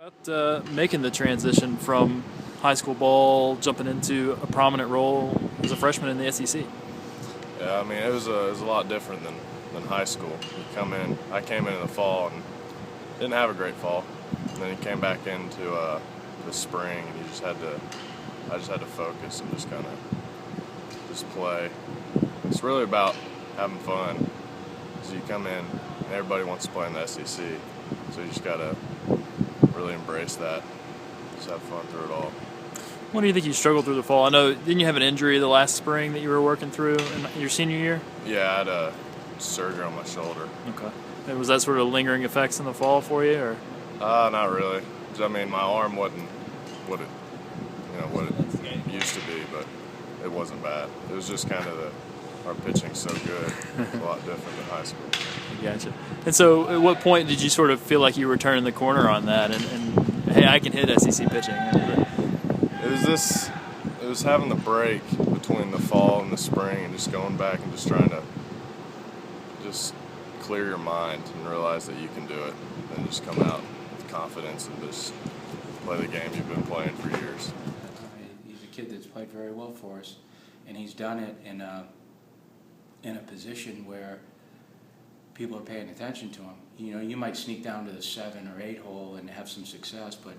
About making the transition from high school ball, jumping into a prominent role as a freshman in the SEC. Yeah, I mean it was a lot different than high school. I came in the fall and didn't have a great fall. And then you came back into the spring, and I just had to focus and just kind of just play. It's really about having fun. So you come in, and everybody wants to play in the SEC, so you just gotta really embrace that. Just have fun through it all. When do you think you struggled through the fall? I know, didn't you have an injury the last spring that you were working through in your senior year? Yeah, I had a surgery on my shoulder. Okay. And was that sort of lingering effects in the fall for you, or? Not really. I mean, my arm wasn't what it used to be, but it wasn't bad. It was just kind of our pitching's so good. It's a lot different than high school. Gotcha. And so, at what point did you sort of feel like you were turning the corner on that, and hey, I can hit SEC pitching? It was having the break between the fall and the spring, and just going back and just trying to just clear your mind and realize that you can do it, and just come out with confidence and just play the game you've been playing for years. He's a kid that's played very well for us, and he's done it in a position where people are paying attention to him. You know, you might sneak down to the 7 or 8 hole and have some success, but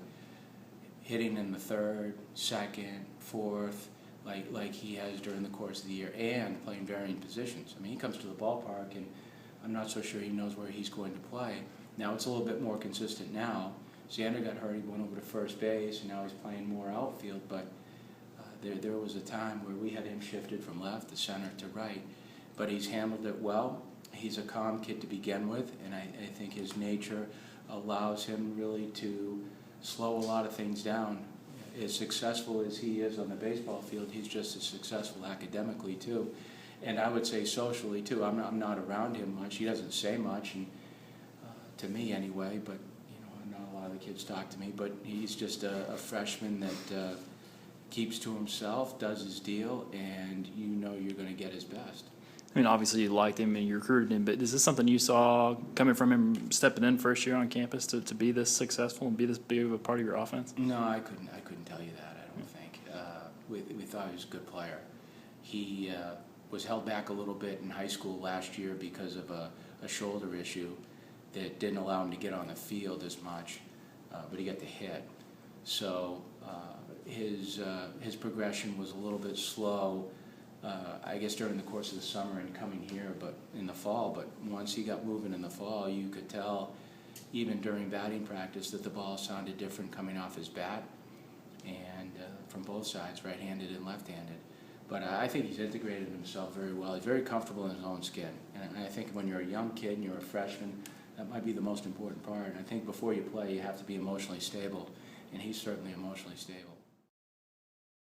hitting in the 3rd, 2nd, 4th, like he has during the course of the year, and playing varying positions. I mean, he comes to the ballpark, and I'm not so sure he knows where he's going to play. Now, it's a little bit more consistent now. Xander got hurt, he went over to first base, and now he's playing more outfield, but there was a time where we had him shifted from left to center to right, but he's handled it well. He's a calm kid to begin with, and I think his nature allows him really to slow a lot of things down. As successful as he is on the baseball field, he's just as successful academically too, and I would say socially too. I'm not around him much. He doesn't say much, and to me anyway. But not a lot of the kids talk to me. But he's just a freshman that keeps to himself, does his deal, and you're going to get his best. I mean, obviously you liked him and you recruited him, but is this something you saw coming from him stepping in first year on campus to be this successful and be this big of a part of your offense? No, I couldn't tell you that. I don't think. We thought he was a good player. He was held back a little bit in high school last year because of a shoulder issue that didn't allow him to get on the field as much, but he got to hit. So his progression was a little bit slow. I guess during the course of the summer and coming here, but in the fall. But once he got moving in the fall, you could tell, even during batting practice, that the ball sounded different coming off his bat, and from both sides, right-handed and left-handed. But I think he's integrated himself very well. He's very comfortable in his own skin, and I think when you're a young kid and you're a freshman, that might be the most important part. And I think before you play, you have to be emotionally stable, and he's certainly emotionally stable.